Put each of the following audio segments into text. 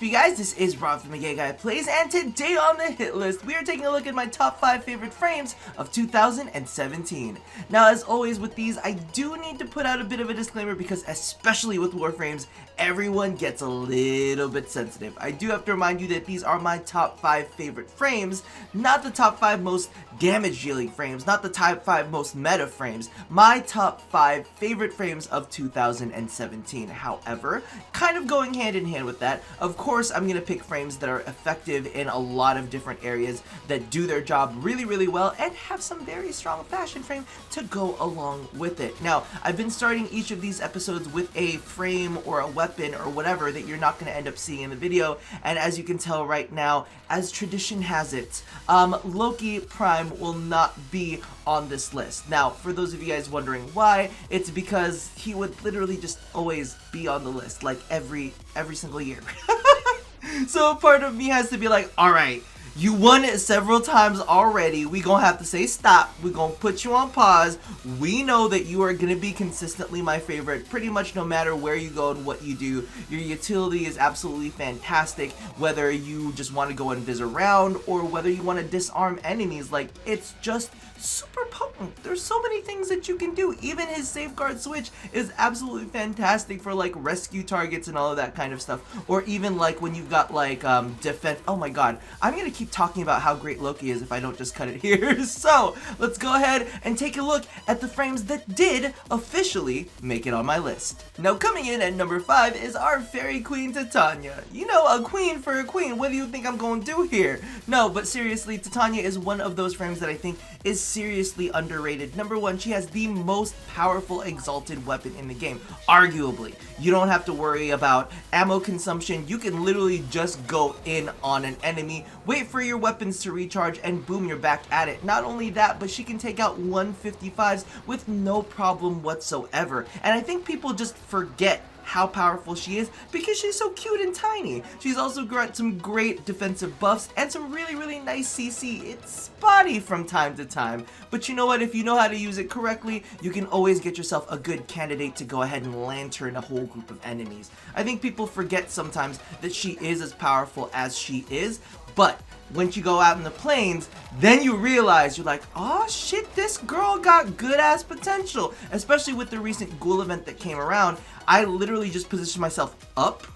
up, you guys? This is Rob from the Gay Guy Plays, and today on the hit list, we are taking a look at my top 5 favorite frames of 2017. Now, as always with these, I do need to put out a bit of a disclaimer because, especially with Warframes, everyone gets a little bit sensitive. I do have to remind you that these are my top 5 favorite frames, not the top 5 most damage dealing frames, not the top 5 most meta frames, my top 5 favorite frames of 2017. However, kind of going hand in hand with that, of course I'm going to pick frames that are effective in a lot of different areas, that do their job really, really well, and have some very strong fashion frame to go along with it. Now, I've been starting each of these episodes with a frame or a weapon or whatever that you're not going to end up seeing in the video, and as you can tell right now, as tradition has it, Loki Prime will not be on this list. Now, for those of you guys wondering why, it's because he would literally just always be on the list, like every single year. So part of me has to be like, alright, you won it several times already. We gonna have to say stop. We gonna put you on pause. We know that you are gonna be consistently my favorite pretty much no matter where you go and what you do. Your utility is absolutely fantastic, whether you just want to go and visit around or whether you want to disarm enemies. Like, it's just super potent. There's so many things that you can do. Even his safeguard switch is absolutely fantastic for like rescue targets and all of that kind of stuff. Or even like when you've got like defense. Oh my god, I'm gonna keep talking about how great Loki is if I don't just cut it here. So let's go ahead and take a look at the frames that did officially make it on my list. Now, coming in at number 5 is our fairy queen Titania. You know, a queen for a queen. What do you think I'm gonna do here? No, but seriously, Titania is one of those frames that I think is seriously underrated. Number 1, she has the most powerful exalted weapon in the game, arguably. You don't have to worry about ammo consumption. You can literally just go in on an enemy, wait for your weapons to recharge, and boom, you're back at it. Not only that, but she can take out 155s with no problem whatsoever. And I think people just forget how powerful she is because she's so cute and tiny. She's also got some great defensive buffs and some really, really nice CC. It's spotty from time to time, but you know what? If you know how to use it correctly, you can always get yourself a good candidate to go ahead and lantern a whole group of enemies. I think people forget sometimes that she is as powerful as she is, but once you go out in the plains, then you realize, you're like, oh shit, this girl got good ass potential. Especially with the recent ghoul event that came around, I literally just positioned myself up.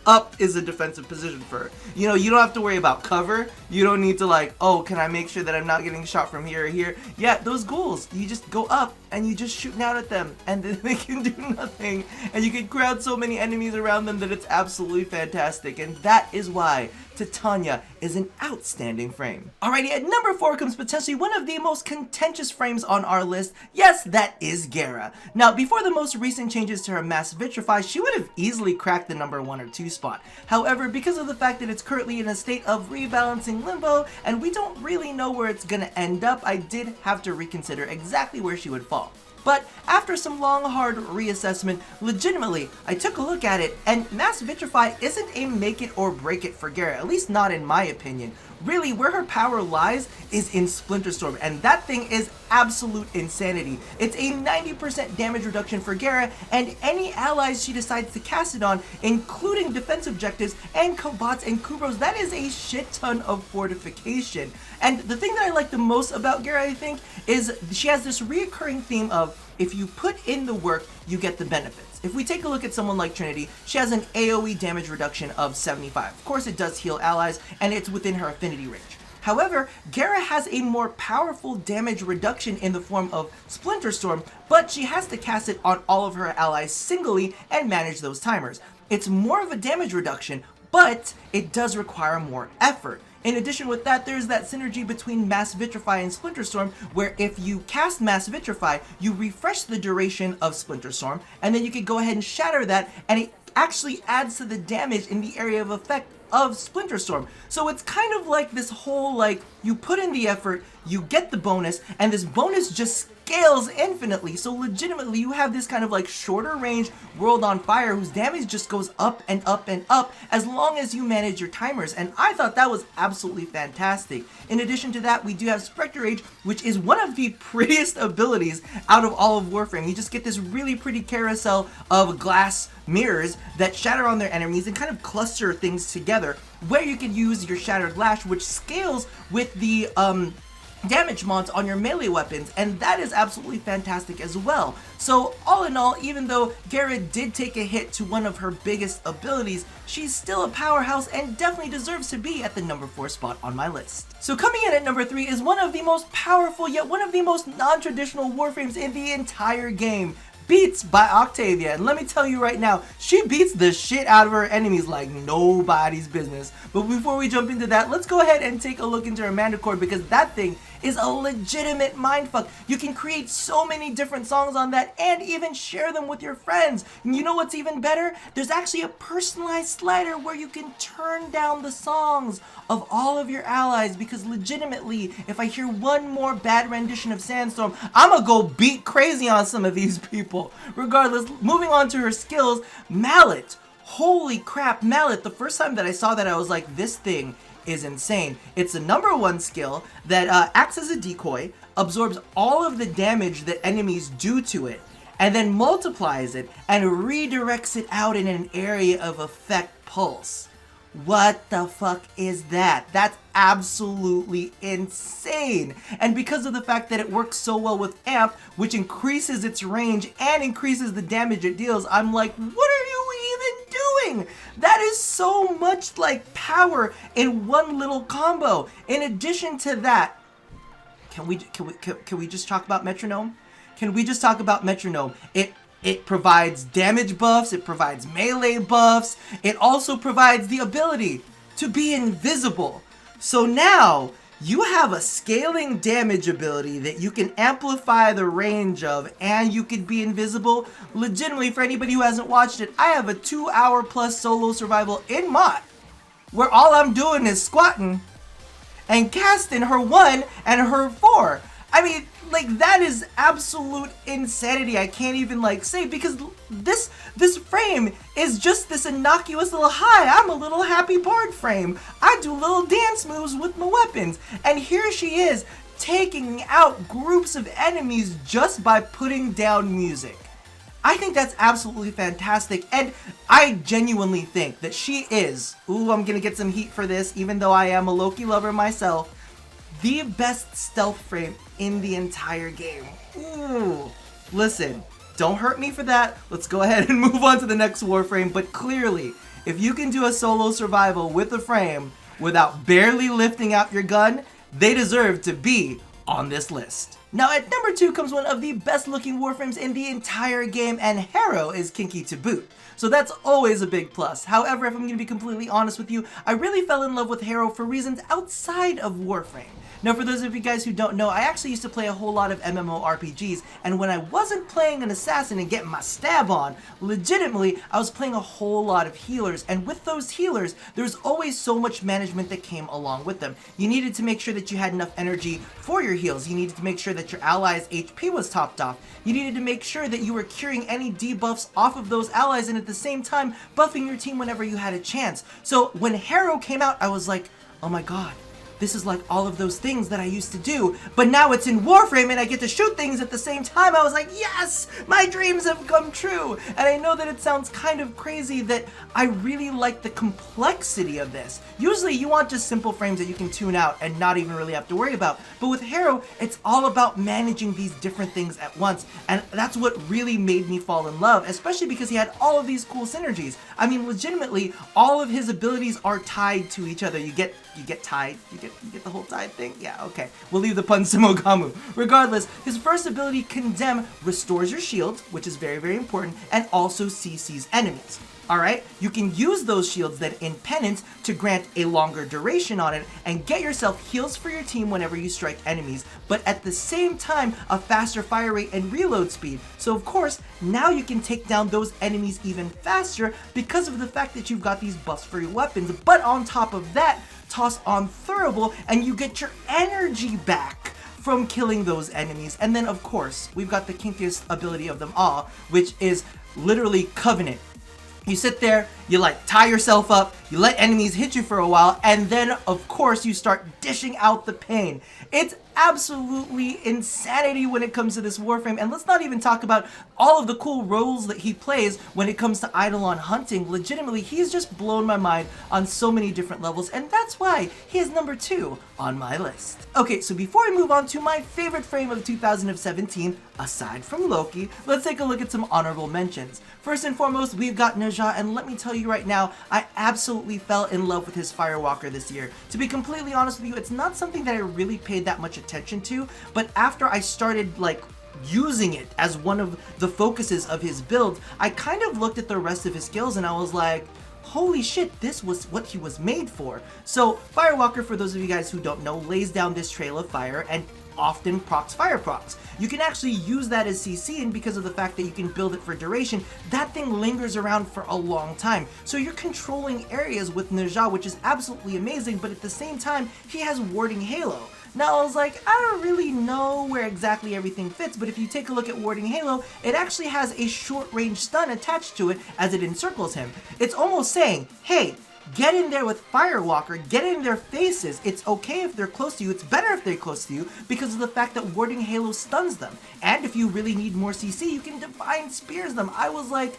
Up is a defensive position for her. You know, you don't have to worry about cover. You don't need to like, oh, can I make sure that I'm not getting shot from here or here? Yeah, those ghouls, you just go up and you just shooting out at them and then they can do nothing. And you can crowd so many enemies around them that it's absolutely fantastic. And that is why Titania is an outstanding frame. Alrighty, at number 4 comes potentially one of the most contentious frames on our list. Yes, that is Gara. Now, before the most recent changes to her mass vitrify, she would have easily cracked the number 1 or 2 spot. However, because of the fact that it's currently in a state of rebalancing limbo and we don't really know where it's gonna end up, I did have to reconsider exactly where she would fall. But after some long, hard reassessment, legitimately, I took a look at it, and Mass Vitrify isn't a make it or break it for Gara, at least not in my opinion. Really, where her power lies is in Splinter Storm, and that thing is absolute insanity. It's a 90% damage reduction for Gara, and any allies she decides to cast it on, including defense objectives and Kobots and Kubros, that is a shit ton of fortification. And the thing that I like the most about Gara, I think, is she has this reoccurring theme of, if you put in the work, you get the benefits. If we take a look at someone like Trinity, she has an AoE damage reduction of 75. Of course, it does heal allies, and it's within her affinity range. However, Gara has a more powerful damage reduction in the form of Splinter Storm, but she has to cast it on all of her allies singly and manage those timers. It's more of a damage reduction, but it does require more effort. In addition with that, there's that synergy between Mass Vitrify and Splinter Storm, where if you cast Mass Vitrify, you refresh the duration of Splinter Storm, and then you can go ahead and shatter that, and it actually adds to the damage in the area of effect of Splinter Storm. So it's kind of like this whole, like, you put in the effort, you get the bonus, and this bonus just scales infinitely. So legitimately, you have this kind of like shorter range World on Fire whose damage just goes up and up and up as long as you manage your timers. And I thought that was absolutely fantastic. In addition to that, we do have Spectre Rage, which is one of the prettiest abilities out of all of Warframe. You just get this really pretty carousel of glass mirrors that shatter on their enemies and kind of cluster things together, where you can use your Shattered Lash, which scales with the damage mods on your melee weapons, and that is absolutely fantastic as well. So all in all, even though Gara did take a hit to one of her biggest abilities, she's still a powerhouse and definitely deserves to be at the number 4 spot on my list. So coming in at number 3 is one of the most powerful yet one of the most non-traditional Warframes in the entire game, Beats by Octavia. And let me tell you right now, she beats the shit out of her enemies like nobody's business. But before we jump into that, let's go ahead and take a look into her mana cord, because that thing is a legitimate mindfuck. You can create so many different songs on that and even share them with your friends. And you know what's even better? There's actually a personalized slider where you can turn down the songs of all of your allies, because legitimately, if I hear one more bad rendition of Sandstorm, I'm gonna go beat crazy on some of these people. Regardless, moving on to her skills, Mallet. Holy crap, Mallet. The first time that I saw that, I was like, this thing is insane. It's the number 1 skill that acts as a decoy, absorbs all of the damage that enemies do to it, and then multiplies it and redirects it out in an area of effect pulse. What the fuck is that? That's absolutely insane. And because of the fact that it works so well with Amp, which increases its range and increases the damage it deals, I'm like, what are you even doing? That is so much like power in one little combo. In addition to that, can we just talk about Metronome? Can we just talk about Metronome? It provides damage buffs, it provides melee buffs, it also provides the ability to be invisible. So now, you have a scaling damage ability that you can amplify the range of, and you can be invisible. Legitimately, for anybody who hasn't watched it, I have a 2-hour plus solo survival in mod, where all I'm doing is squatting and casting her 1 and her 4. I mean, like, that is absolute insanity. I can't even, like, say, because this frame is just this innocuous little, hi, I'm a little happy bard frame. I do little dance moves with my weapons. And here she is, taking out groups of enemies just by putting down music. I think that's absolutely fantastic, and I genuinely think that she is, ooh, I'm gonna get some heat for this, even though I am a Loki lover myself, the best stealth frame in the entire game. Ooh. Listen, don't hurt me for that. Let's go ahead and move on to the next Warframe. But clearly, if you can do a solo survival with a frame without barely lifting out your gun, they deserve to be on this list. Now at number 2 comes one of the best looking Warframes in the entire game, and Harrow is kinky to boot. So that's always a big plus. However, if I'm going to be completely honest with you, I really fell in love with Harrow for reasons outside of Warframe. Now, for those of you guys who don't know, I actually used to play a whole lot of MMORPGs, and when I wasn't playing an assassin and getting my stab on, legitimately, I was playing a whole lot of healers, and with those healers, there's always so much management that came along with them. You needed to make sure that you had enough energy for your heals. You needed to make sure that your allies' HP was topped off. You needed to make sure that you were curing any debuffs off of those allies, and at the same time, buffing your team whenever you had a chance. So when Harrow came out, I was like, oh my god. This is like all of those things that I used to do, but now it's in Warframe and I get to shoot things at the same time. I was like, yes, my dreams have come true. And I know that it sounds kind of crazy that I really like the complexity of this. Usually you want just simple frames that you can tune out and not even really have to worry about. But with Harrow, it's all about managing these different things at once. And that's what really made me fall in love, especially because he had all of these cool synergies. I mean, legitimately, all of his abilities are tied to each other. You get tied, you get the whole tied thing? Yeah, okay. We'll leave the pun Simogamu. Regardless, his first ability, Condemn, restores your shield, which is very, very important, and also CCs enemies. Alright, you can use those shields then in penance to grant a longer duration on it and get yourself heals for your team whenever you strike enemies, but at the same time a faster fire rate and reload speed. So of course, now you can take down those enemies even faster because of the fact that you've got these buffs for your weapons. But on top of that, toss on Thurible and you get your energy back from killing those enemies. And then of course, we've got the kinkiest ability of them all, which is literally Covenant. You sit there, you like tie yourself up, you let enemies hit you for a while, and then of course you start dishing out the pain. It's absolutely insanity when it comes to this Warframe, and let's not even talk about all of the cool roles that he plays when it comes to Eidolon hunting. Legitimately, he's just blown my mind on so many different levels, and that's why he is number 2 on my list. Okay, so before I move on to my favorite frame of 2017, aside from Loki, let's take a look at some honorable mentions. First and foremost, we've got Najah, and let me tell you right now, I absolutely fell in love with his Firewalker this year. To be completely honest with you, it's not something that I really paid that much attention to, but after I started like using it as one of the focuses of his build, I kind of looked at the rest of his skills and I was like, holy shit, this was what he was made for. So Firewalker, for those of you guys who don't know, lays down this trail of fire and often procs fire procs. You can actually use that as CC, and because of the fact that you can build it for duration, that thing lingers around for a long time. So you're controlling areas with Najah, which is absolutely amazing, but at the same time, he has Warding Halo. Now I was like, I don't really know where exactly everything fits, but if you take a look at Warding Halo, it actually has a short range stun attached to it as it encircles him. It's almost saying, hey, get in there with Firewalker, get in their faces. It's okay if they're close to you, it's better if they're close to you because of the fact that Warding Halo stuns them. And if you really need more CC, you can Divine Spears them. I was like,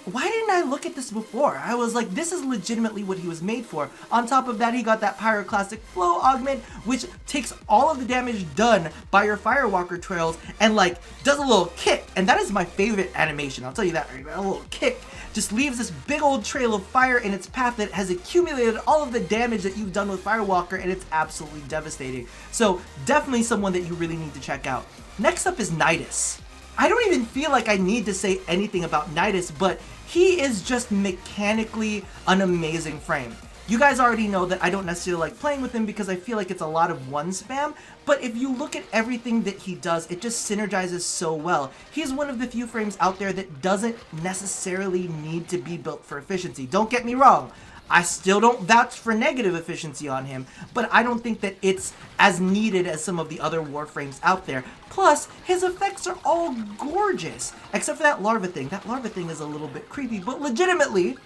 why didn't I look at this before? I was like, this is legitimately what he was made for. On top of that, he got that Pyroclastic Flow augment, which takes all of the damage done by your Firewalker trails and like does a little kick. And that is my favorite animation, I'll tell you that right now. A little kick just leaves this big old trail of fire in its path that has accumulated all of the damage that you've done with Firewalker, and it's absolutely devastating. So definitely someone that you really need to check out. Next up is Nidus. I don't even feel like I need to say anything about Nidus, but he is just mechanically an amazing frame. You guys already know that I don't necessarily like playing with him because I feel like it's a lot of one spam, but if you look at everything that he does, it just synergizes so well. He's one of the few frames out there that doesn't necessarily need to be built for efficiency. Don't get me wrong. I still don't vouch for negative efficiency on him, but I don't think that it's as needed as some of the other Warframes out there. Plus, his effects are all gorgeous, except for that larva thing. That larva thing is a little bit creepy, but legitimately,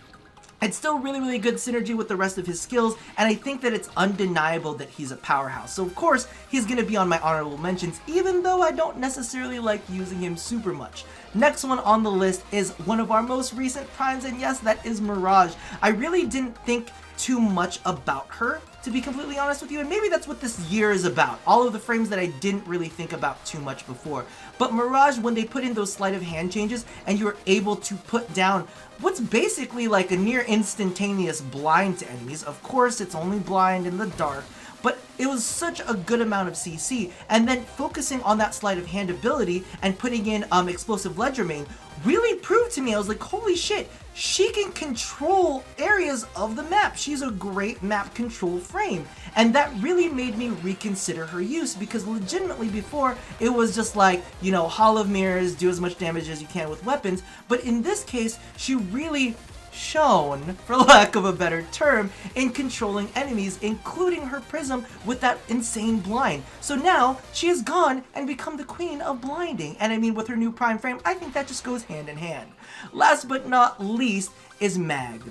it's still really good synergy with the rest of his skills, and I think that it's undeniable that he's a powerhouse. So of course, he's going to be on my honorable mentions, even though I don't necessarily like using him super much. Next one on the list is one of our most recent primes, and yes, that is Mirage. I really didn't think too much about her, to be completely honest with you, and maybe that's what this year is about. All of the frames that I didn't really think about too much before. But Mirage, when they put in those sleight of hand changes, and you're able to put down what's basically like a near instantaneous blind to enemies. Of course, it's only blind in the dark, but it was such a good amount of CC, and then focusing on that sleight of hand ability and putting in Explosive Ledger Main really proved to me, I was like, holy shit, she can control areas of the map. She's a great map control frame, and that really made me reconsider her use, because legitimately before, it was just like, you know, Hall of Mirrors, do as much damage as you can with weapons, but in this case, she really shown, for lack of a better term, in controlling enemies, including her prism with that insane blind. So now, she has gone and become the queen of blinding, and I mean, with her new prime frame, I think that just goes hand in hand. Last but not least is Mag.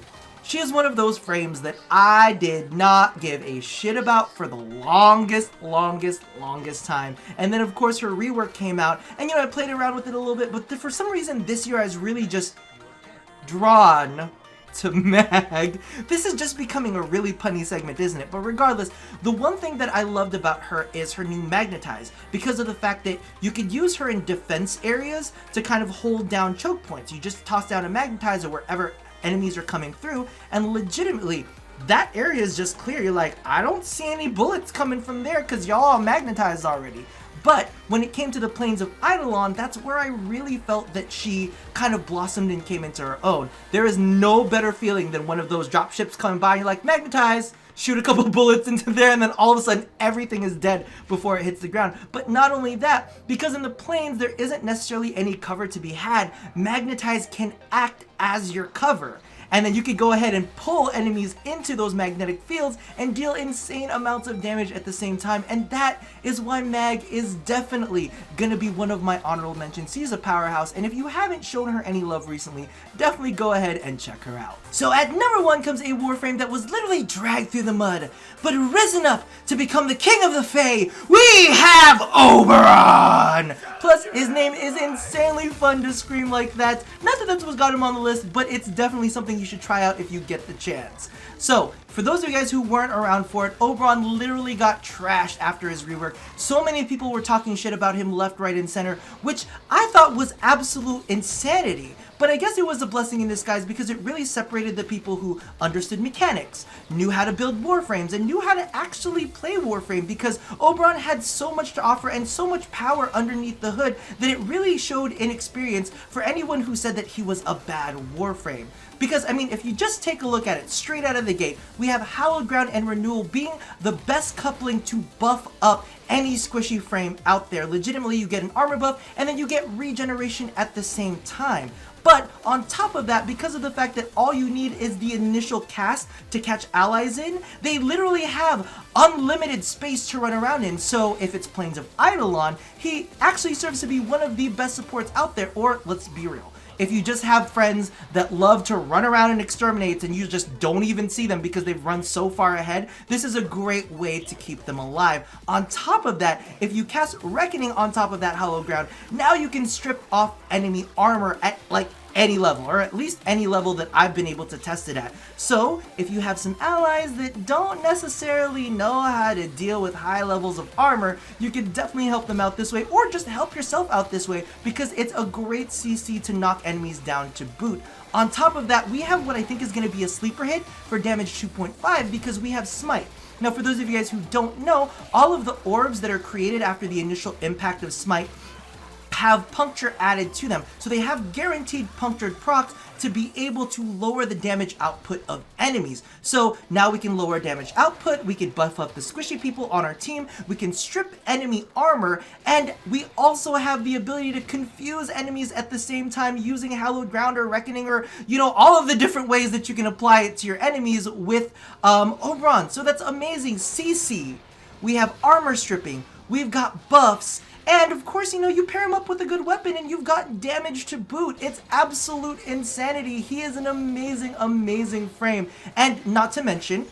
She is one of those frames that I did not give a shit about for the longest time. And then of course her rework came out, and you know, I played around with it a little bit, but for some reason this year I was really just drawn to Mag. This is just becoming a really punny segment, isn't it? But regardless, the one thing that I loved about her is her new Magnetize, because of the fact that you could use her in defense areas to kind of hold down choke points. You just toss down a Magnetizer wherever enemies are coming through, and legitimately, that area is just clear. You're like, I don't see any bullets coming from there because y'all are magnetized already. But when it came to the Plains of Eidolon, that's where I really felt that she kind of blossomed and came into her own. There is no better feeling than one of those drop ships coming by and you're like, magnetize, shoot a couple bullets into there, and then all of a sudden everything is dead before it hits the ground. But not only that, because in the plains there isn't necessarily any cover to be had, magnetize can act as your cover. And then you could go ahead and pull enemies into those magnetic fields and deal insane amounts of damage at the same time. And that is why Mag is definitely gonna be one of my honorable mentions. She's a powerhouse, and if you haven't shown her any love recently, definitely go ahead and check her out. So at number 1 comes a Warframe that was literally dragged through the mud, but risen up to become the king of the Fae. We have Oberon! Plus, his name is insanely fun to scream like that. Not that that's what got him on the list, but it's definitely something you should try out if you get the chance. So, for those of you guys who weren't around for it, Oberon literally got trashed after his rework. So many people were talking shit about him left, right, and center, which I thought was absolute insanity. But I guess it was a blessing in disguise because it really separated the people who understood mechanics, knew how to build Warframes, and knew how to actually play Warframe, because Oberon had so much to offer and so much power underneath the hood that it really showed inexperience for anyone who said that he was a bad Warframe. Because, I mean, if you just take a look at it straight out of the gate, we have Hallowed Ground and Renewal being the best coupling to buff up any squishy frame out there. Legitimately, you get an armor buff, and then you get regeneration at the same time. But on top of that, because of the fact that all you need is the initial cast to catch allies in, they literally have unlimited space to run around in. So if it's Plains of Eidolon, he actually serves to be one of the best supports out there. Or let's be real, if you just have friends that love to run around and exterminate and you just don't even see them because they've run so far ahead, this is a great way to keep them alive. On top of that, if you cast Reckoning on top of that Hallowed Ground, now you can strip off enemy armor at like any level, or at least any level that I've been able to test it at. So if you have some allies that don't necessarily know how to deal with high levels of armor, you can definitely help them out this way, or just help yourself out this way, because it's a great CC to knock enemies down to boot. On top of that, we have what I think is going to be a sleeper hit for damage 2.5 because we have Smite. Now, for those of you guys who don't know, all of the orbs that are created after the initial impact of Smite have puncture added to them, so they have guaranteed punctured procs to be able to lower the damage output of enemies. So now we can lower damage output, we can buff up the squishy people on our team, we can strip enemy armor, and we also have the ability to confuse enemies at the same time using Hallowed Ground or Reckoning, or, you know, all of the different ways that you can apply it to your enemies with Oberon. So that's amazing. CC, we have armor stripping, we've got buffs, and of course, you know, you pair him up with a good weapon and you've got damage to boot. It's absolute insanity. He is an amazing, amazing frame. And not to mention,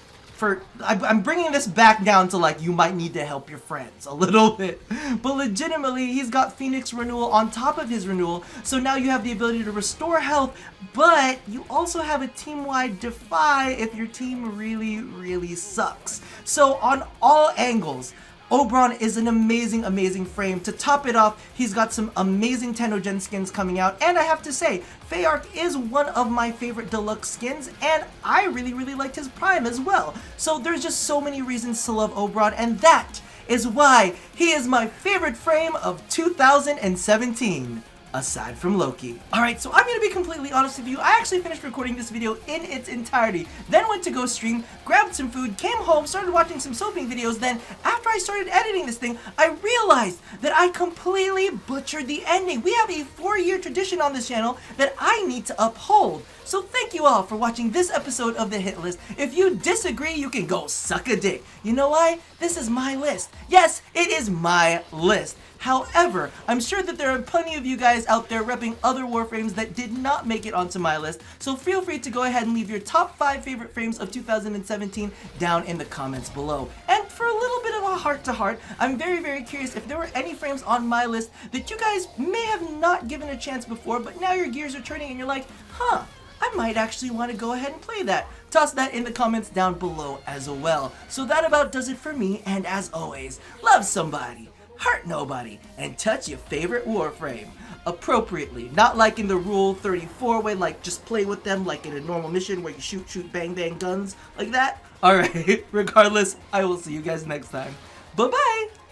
I'm bringing this back down to like, you might need to help your friends a little bit. But legitimately, he's got Phoenix Renewal on top of his renewal. So now you have the ability to restore health, but you also have a team-wide Defy if your team really, really sucks. So on all angles, Oberon is an amazing, amazing frame. To top it off, he's got some amazing Tennogen skins coming out, and I have to say, Feyark is one of my favorite deluxe skins, and I really, really liked his Prime as well. So there's just so many reasons to love Oberon, and that is why he is my favorite frame of 2017. Aside from Loki. Alright, so I'm gonna be completely honest with you. I actually finished recording this video in its entirety, then went to go stream, grabbed some food, came home, started watching some soaping videos, then after I started editing this thing, I realized that I completely butchered the ending. We have a 4-year tradition on this channel that I need to uphold. So thank you all for watching this episode of The Hit List. If you disagree, you can go suck a dick. You know why? This is my list. Yes, it is my list. However, I'm sure that there are plenty of you guys out there repping other Warframes that did not make it onto my list, so feel free to go ahead and leave your top 5 favorite frames of 2017 down in the comments below. And for a little bit of a heart-to-heart, I'm very, very curious if there were any frames on my list that you guys may have not given a chance before, but now your gears are turning and you're like, huh, I might actually want to go ahead and play that. Toss that in the comments down below as well. So that about does it for me, and as always, love somebody, hurt nobody, and touch your favorite Warframe appropriately. Not like in the Rule 34 way, like just play with them like in a normal mission where you shoot, bang, bang guns like that. Alright, regardless, I will see you guys next time. Bye-bye!